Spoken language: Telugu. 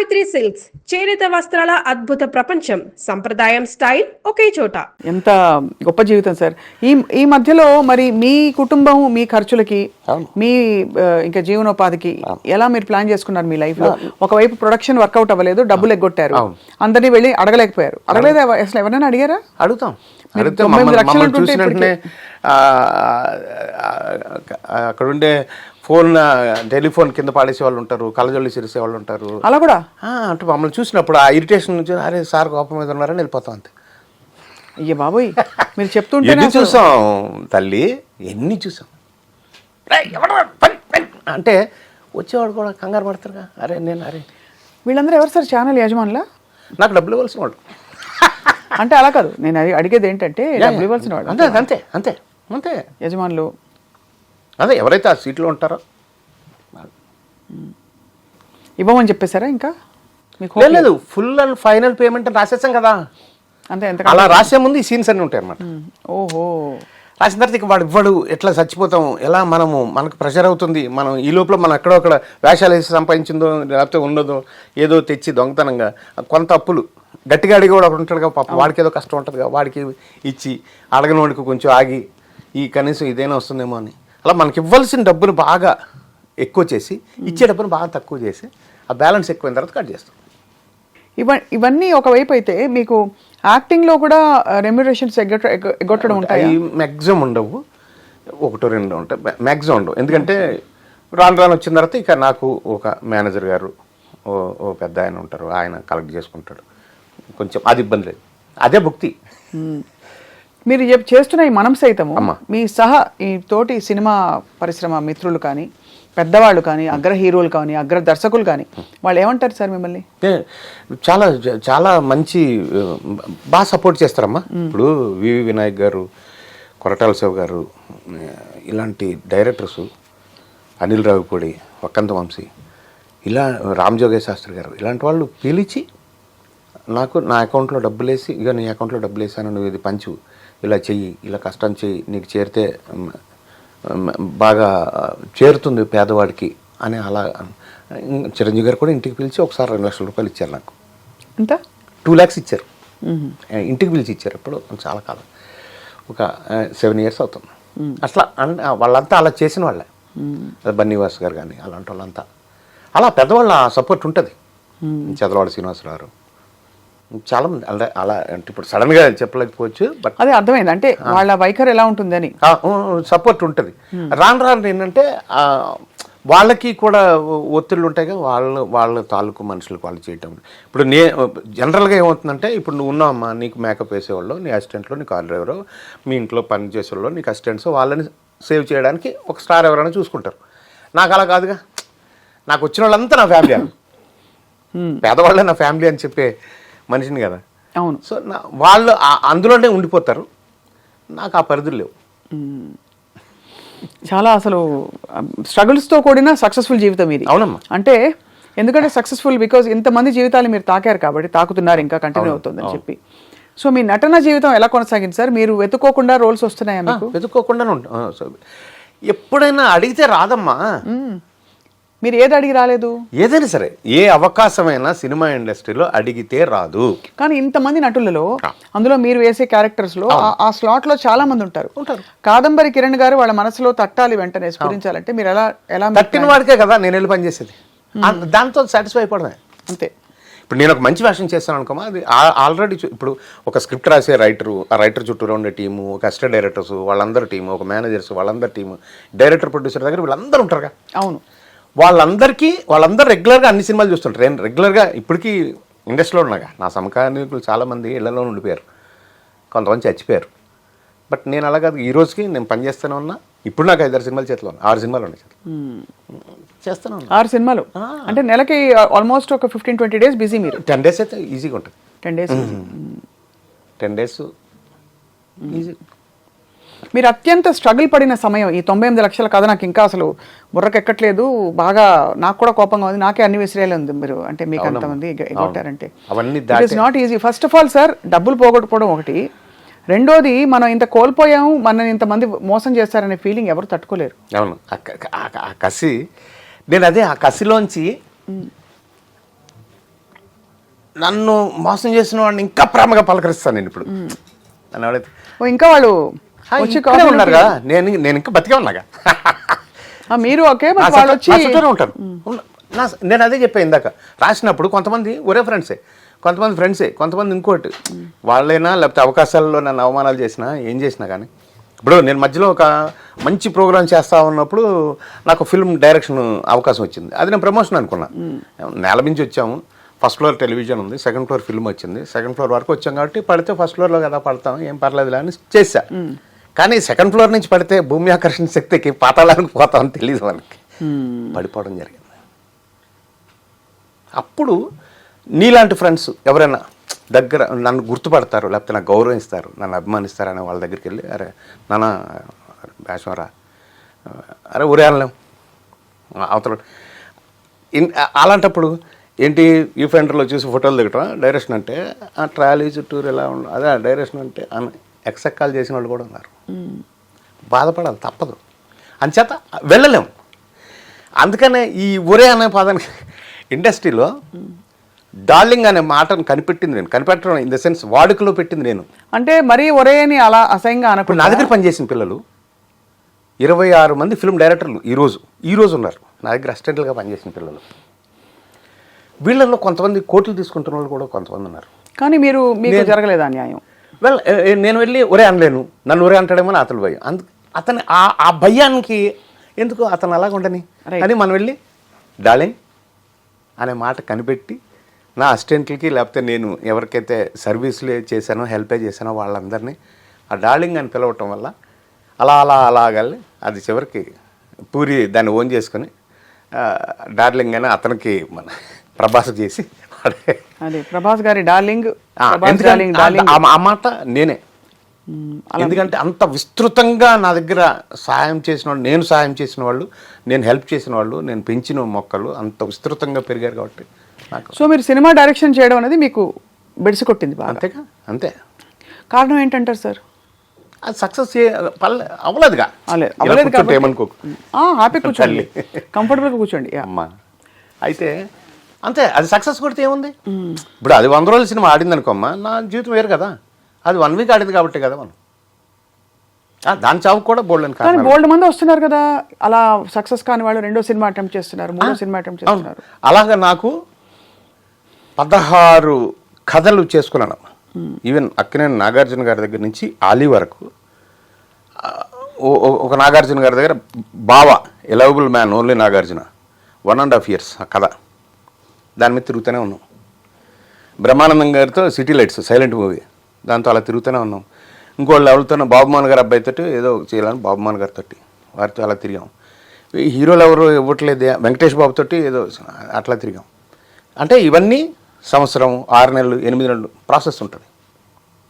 సావిత్రి సిల్క్స్ చేనేత వస్త్రాల అద్భుత ప్రపంచం. సంప్రదాయం స్టైల్ ఒకే చోట. ఎంత గొప్ప జీవితం సార్. ఈ మధ్యలో మరి మీ కుటుంబం మీ ఖర్చులకి మీ ఇంకా జీవనోపాధికి ఎలా మీరు ప్లాన్ చేసుకున్నారు మీ లైఫ్ లో? ఒకవైపు ప్రొడక్షన్ వర్కౌట్ అవ్వలేదు, డబ్బులు ఎగ్గొట్టారు, అందరినీ వెళ్ళి అడగలేకపోయారు. అడగలేదు అసలు? ఎవరైనా అడిగారా? అడుగుతాం. 9 లక్షలు ఉంటుంటే అక్కడ ఉండే ఫోన్ టెలిఫోన్ కింద పాడేసే వాళ్ళు ఉంటారు, కళ్ళజొల్లి సిరిసే వాళ్ళు ఉంటారు. అలా కూడా అంటే మమ్మల్ని చూసినప్పుడు ఆ ఇరిటేషన్ నుంచి అరే సార్ కోపం మీద ఉన్నారని వెళ్ళిపోతాం అంతే. అయ్యే బాబోయ్, మీరు చెప్తుంటే ఎన్ని చూసాం తల్లి, ఎన్ని చూసాం. అంటే వచ్చేవాడు కూడా కంగారు పడతారుగా. అరే వీళ్ళందరూ ఎవరు సార్? ఛానల్ యజమానులా? నాకు డబ్బులు ఇవ్వాల్సిన వాడు. అంటే అలా కాదు, నేను అడిగేది ఏంటంటే డబ్బులు ఇవ్వాల్సిన వాడు. అంతే అంతే అంతే అంతే యజమానులు అదే ఎవరైతే ఆ సీట్లో ఉంటారో ఇవ్వమని చెప్పేశారా? ఇంకా లేదు, ఫుల్ అండ్ ఫైనల్ పేమెంట్ రాసేసాం కదా. అంతే. ఎంత అలా రాసే ముందు ఈ సీన్స్ అన్నీ ఉంటాయి అన్నమాట. ఓహో. రాసిన తర్వాత ఇక వాడు ఇవ్వడు, ఎట్లా చచ్చిపోతాం, ఎలా మనకు ప్రెషర్ అవుతుంది, మనం ఈ లోపల మనం ఎక్కడో అక్కడ వేషాలు వేసి సంపాదించిందో లేకపోతే ఉండదో ఏదో తెచ్చి దొంగతనంగా కొంత అప్పులు గట్టిగా అడిగి కూడా ఒకటి ఉంటాడుగా పాప, వాడికి ఏదో కష్టం ఉంటుందిగా, వాడికి ఇచ్చి అడగని వాడికి కొంచెం ఆగి ఈ కనీసం ఇదైనా వస్తుందేమో అని అలా మనకి ఇవ్వాల్సిన డబ్బును బాగా ఎక్కువ చేసి ఇచ్చే డబ్బును బాగా తక్కువ చేసి ఆ బ్యాలెన్స్ ఎక్కువైన తర్వాత కట్ చేస్తాం. ఇవన్నీ ఒకవైపు అయితే మీకు యాక్టింగ్లో కూడా రెమ్యునరేషన్స్ ఎగ్గొట్టడం ఉంటాయి? మ్యాక్సిమం ఉండవు, 1-2 ఉంటాయి, మ్యాక్సిమం ఉండవు. ఎందుకంటే రాను వచ్చిన తర్వాత ఇక నాకు ఒక మేనేజర్ గారు ఓ పెద్ద ఆయన ఉంటారు, ఆయన కలెక్ట్ చేసుకుంటాడు. కొంచెం అది ఇబ్బంది లేదు, అదే భుక్తి. మీరు చేస్తున్న ఈ మనం సైతము మీ సహా ఈ తోటి సినిమా పరిశ్రమ మిత్రులు కానీ పెద్దవాళ్ళు కానీ అగ్ర హీరోలు కానీ అగ్ర దర్శకులు కానీ వాళ్ళు ఏమంటారు సార్ మిమ్మల్ని? చాలా చాలా మంచి బాగా సపోర్ట్ చేస్తారమ్మా. ఇప్పుడు వివి వినాయక్ గారు, కొరటాల శివ గారు, ఇలాంటి డైరెక్టర్స్, అనిల్ రావిపూడి, వక్కంత వంశీ, ఇలా రామ్ జోగేశ్ శాస్త్రి గారు, ఇలాంటి వాళ్ళు పిలిచి నాకు నా అకౌంట్లో డబ్బులు వేసి, ఇక నీ అకౌంట్లో డబ్బులు వేసాను, నువ్వు ఇది పంచు, ఇలా చెయ్యి, ఇలా కష్టం చెయ్యి, నీకు చేరితే బాగా చేరుతుంది పేదవాడికి అని అలా. చిరంజీవి గారు కూడా ఇంటికి పిలిచి ఒకసారి 2 లక్షల రూపాయలు ఇచ్చారు నాకు. ఎంత? 2 lakhs ఇచ్చారు, ఇంటికి పిలిచి ఇచ్చారు. ఇప్పుడు చాలా కాలం, ఒక 7 years అవుతుంది. అట్లా వాళ్ళంతా అలా చేసిన వాళ్ళే, బన్నీవాస్ గారు కానీ అలాంటి వాళ్ళంతా అలా పెద్దవాళ్ళ సపోర్ట్ ఉంటుంది. చదలవాడ శ్రీనివాసరావు, చాలా మంది అలా. అంటే ఇప్పుడు సడన్ గా చెప్పలేకపోవచ్చు, బట్ అదే అర్థమైంది. అంటే వాళ్ళ వైఖరి ఎలా ఉంటుందని సపోర్ట్ ఉంటుంది. రాను ఏంటంటే వాళ్ళకి కూడా ఒత్తిళ్ళు ఉంటాయి కదా, వాళ్ళ తాలూకు మనుషులకు వాళ్ళు చేయటం. ఇప్పుడు జనరల్గా ఏమవుతుందంటే, ఇప్పుడు నువ్వు ఉన్నావమ్మా, నీకు మేకప్ వేసేవాళ్ళు, నీ అసిస్టెంట్లో, నీ కార్ డ్రైవరు, మీ ఇంట్లో పని చేసేవాళ్ళు, నీకు అసిస్టెంట్స్, వాళ్ళని సేవ్ చేయడానికి ఒక స్టార్ ఎవరైనా చూసుకుంటారు. నాకు అలా కాదుగా, నాకు వచ్చిన వాళ్ళంతా నా ఫ్యామిలీ అని, పేదవాళ్ళే నా ఫ్యామిలీ అని చెప్పే మనిషిని కదా. అవును. సో వాళ్ళు అందులోనే ఉండిపోతారు, నాకు ఆ పరిధులు లేవు. చాలా అసలు స్ట్రగుల్స్తో కూడిన సక్సెస్ఫుల్ జీవితం ఇది. అవునమ్మా. అంటే ఎందుకంటే సక్సెస్ఫుల్ బికాజ్ ఇంతమంది జీవితాలు మీరు తాకారు కాబట్టి, తాకుతున్నారు, ఇంకా కంటిన్యూ అవుతుందని చెప్పి. సో మీ నటన జీవితం ఎలా కొనసాగింది సార్? మీరు వెతుక్కోకుండా రోల్స్ వస్తున్నాయా మీకు? వెతుక్కోకుండానే ఉంటాం. ఎప్పుడైనా అడిగితే రాదమ్మా. మీరు ఏది అడిగి రాలేదు? ఏదైనా సరే, ఏ అవకాశమైనా సినిమా ఇండస్ట్రీలో అడిగితే రాదు. కానీ ఇంతమంది నటులలో అందులో మీరు వేసే క్యారెక్టర్స్ లో ఆ స్లాట్ లో చాలా మంది ఉంటారు. కాదంబరి కిరణ్ గారు వాళ్ళ మనసులో తట్టాలి వెంటనే స్ఫురించాలంటే మీరు ఎలా తట్టిన వాడికే కదా నేను వెళ్ళి పనిచేసేది, దాంతో సాటిస్ఫై అయిపోవడమే అంతే. ఇప్పుడు నేను ఒక మంచి వేషం చేస్తాను అనుకోమా, అది ఆల్రెడీ ఇప్పుడు ఒక స్క్రిప్ట్ రాసే రైటరు, ఆ రైటర్ చుట్టూరా ఉండే టీము, ఒక అసిస్టెంట్ డైరెక్టర్స్ వాళ్ళందరూ టీము, ఒక మేనేజర్స్ వాళ్ళందరి టీము, డైరెక్టర్ ప్రొడ్యూసర్ దగ్గర వీళ్ళందరూ ఉంటారుగా. అవును. వాళ్ళందరూ రెగ్యులర్గా అన్ని సినిమాలు చూస్తుంటారు. నేను రెగ్యులర్గా ఇప్పటికీ ఇండస్ట్రీలో ఉన్నాగా, నా సమకాలీకులు చాలామంది ఇళ్లలో ఉండిపోయారు, కొంతమంది చచ్చిపోయారు. బట్ నేను అలా కాదు, ఈ రోజుకి నేను పనిచేస్తూనే ఉన్నా. ఇప్పుడు నాకు 5-6 సినిమాలు చేతిలో ఉన్నాయి, 6 సినిమాలు ఉన్నాయి చేస్తాను. 6 సినిమాలు అంటే నెలకి ఆల్మోస్ట్ ఒక 15-20 days బిజీ. మీరు 10 days అయితే ఈజీగా ఉంటుంది. 10 days 10 days ఈజీ. మీరు అత్యంత స్ట్రగుల్ పడిన సమయం ఈ 98 లక్షల కథ నాకు ఇంకా అసలు బుర్రకెక్కట్లేదు, బాగా నాకు కూడా కోపంగా ఉంది, నాకే అన్ని విసిరేలే ఉంది. మీరు అంటే మీకు అంతమంది ఎగొట్టారంటే it is not easy. First of all sir, డబ్బులు పోగొట్టుకోవడం ఒకటి, రెండోది మనం ఇంత కోల్పోయాము, మనని ఇంతమంది మోసం చేస్తారనే ఫీలింగ్ ఎవరు తట్టుకోలేరు. అవును, ఆ కసి, నేను అదే ఆ కసిలోంచి నన్ను మోసం చేసిన వాడిని ఇంకా ప్రేమగా పలకరిస్తాను నేను ఇప్పుడు అని ఎవడైతే ఇంకా వాళ్ళు వచ్చి ఇక్కడే ఉన్నారు కదా, నేను ఇంకా బతికే ఉన్నాగా. మీరు ఓకే నా వాళ్ళు వచ్చి చుట్టూనే ఉంటాను. నేను అదే చెప్పాను ఇందాక, రాసినప్పుడు కొంతమంది ఒరే ఫ్రెండ్సే, కొంతమంది ఇంకోటి వాళ్ళైనా, లేకపోతే అవకాశాల్లో నన్ను అవమానాలు చేసినా ఏం చేసినా కానీ. ఇప్పుడు నేను మధ్యలో ఒక మంచి ప్రోగ్రామ్ చేస్తా ఉన్నప్పుడు నాకు ఫిల్మ్ డైరెక్షన్ అవకాశం వచ్చింది. అది నేను ప్రమోషన్ అనుకున్నా. నేల మించి వచ్చాము, ఫస్ట్ ఫ్లోర్ టెలివిజన్ ఉంది, సెకండ్ ఫ్లోర్ ఫిల్మ్ వచ్చింది, సెకండ్ ఫ్లోర్ వరకు వచ్చాం కాబట్టి పడితే ఫస్ట్ ఫ్లోర్లో కదా పడతాం, ఏం పర్లేదులే అని చేశా. కానీ సెకండ్ ఫ్లోర్ నుంచి పడితే భూమి ఆకర్షణ శక్తికి పాతాళానికి పోతామని తెలియదు మనకి, పడిపోవడం జరిగింది. అప్పుడు నీలాంటి ఫ్రెండ్స్ ఎవరైనా దగ్గర నన్ను గుర్తుపడతారు, లేకపోతే నాకు గౌరవిస్తారు, నన్ను అభిమానిస్తారు అనే వాళ్ళ దగ్గరికి వెళ్ళి, అరే నాన్న బ్యాష్మరా, అరే ఊరే అనలేం అవతల. అలాంటప్పుడు ఏంటి ఈ ఫెండర్లో చూసి ఫోటోలు దిగటం డైరెక్షన్ అంటే, ఆ ట్రాలీ చుట్టూరు ఎలా ఉండదు, అదే డైరెక్షన్ అంటే అని ఎక్సెక్కాలు చేసిన వాళ్ళు కూడా ఉన్నారు. బాధపడాలి, తప్పదు, అంచేత వెళ్ళలేం. అందుకనే ఈ ఒరే అనే పదానికి ఇండస్ట్రీలో డార్లింగ్ అనే మాటను కనిపెట్టడం ఇన్ ద సెన్స్ వాడుకలో పెట్టింది నేను. అంటే మరీ ఒరే అని అలా అసహ్యంగా ఇప్పుడు నా దగ్గర పనిచేసిన పిల్లలు 26 మంది ఫిల్మ్ డైరెక్టర్లు ఈరోజు ఉన్నారు నా దగ్గర అసిస్టెంట్లుగా పనిచేసిన పిల్లలు. వీళ్ళల్లో కొంతమంది కోట్లు తీసుకుంటున్న వాళ్ళు కూడా కొంతమంది ఉన్నారు. కానీ మీకు జరగలేదా న్యాయం? వెల్, నేను వెళ్ళి ఒరే అనలేను, నన్ను ఒరే అంటాడేమో అని అతను భయం. అతని ఆ భయానికి ఎందుకు అతను అలాగ ఉండని అని మనం వెళ్ళి డార్లింగ్ అనే మాట కనిపెట్టి నా అసిస్టెంట్లకి, లేకపోతే నేను ఎవరికైతే సర్వీసులు చేశానో హెల్పే చేశానో వాళ్ళందరినీ ఆ డార్లింగ్ అని పిలవటం వల్ల అలాగల్లి అది చివరికి పూరి దాన్ని ఓన్ చేసుకొని డార్లింగ్ అని అతనికి మన ప్రభాస్ చేసి అదే ప్రభాస్ గారి డార్లింగ్. ఆ మాట నేనే. ఎందుకంటే అంత విస్తృతంగా నా దగ్గర సహాయం చేసిన వాళ్ళు, నేను సహాయం చేసిన వాళ్ళు, నేను హెల్ప్ చేసిన వాళ్ళు, నేను పెంచిన మొక్కలు అంత విస్తృతంగా పెరిగారు కాబట్టి నాకు. సో మీరు సినిమా డైరెక్షన్ చేయడం అనేది మీకు బెడిసి కొట్టింది బాగా. అంతేగా, అంతే. కారణం ఏంటంటారు సార్? అది సక్సెస్ అవ్వలేదుగా. ఏమనుకోకు, హ్యాపీ కూర్చోండి, కంఫర్టబుల్గా కూర్చోండి అమ్మా. అయితే అంతే, అది సక్సెస్ కొడితే ఏముంది. ఇప్పుడు అది 100 రోజుల సినిమా ఆడింది అనుకోమ్మా, నా జీవితం వేరు కదా. అది 1 వీక్ ఆడింది కాబట్టి కదా మనం. దాని చావు కూడా బోల్డ్ మంది వస్తున్నారు కదా అలా సక్సెస్ కాని వాళ్ళు, 2వ సినిమా అటెంప్ట్ చేస్తున్నారు, 3వ సినిమా అటెంప్ట్ చేస్తున్నారు. అలాగా నాకు 16 కథలు చేసుకున్నాను. ఈవెన్ అక్కినేని నాగార్జున గారి దగ్గర నుంచి ఆలీ వరకు. ఒక నాగార్జున గారి దగ్గర బావా a lovable man only Nagarjuna 1.5 years ఆ కథ, దాని మీద తిరుగుతూనే ఉన్నాం. బ్రహ్మానందం గారితో సిటీ లైట్స్ సైలెంట్ మూవీ, దాంతో అలా తిరుగుతూనే ఉన్నాం. ఇంకోళ్ళు ఎవరితోనో బాబుమాన్ గారు అబ్బాయితోటి ఏదో చేయాలని బాబుమాన్ గారితో వారితో అలా తిరిగాం. హీరోలు ఎవరు ఇవ్వట్లేదు, వెంకటేష్ బాబుతోటి ఏదో అట్లా తిరిగాం. అంటే ఇవన్నీ సంవత్సరం, 6 నెలలు, 8 నెలలు ప్రాసెస్ ఉంటుంది.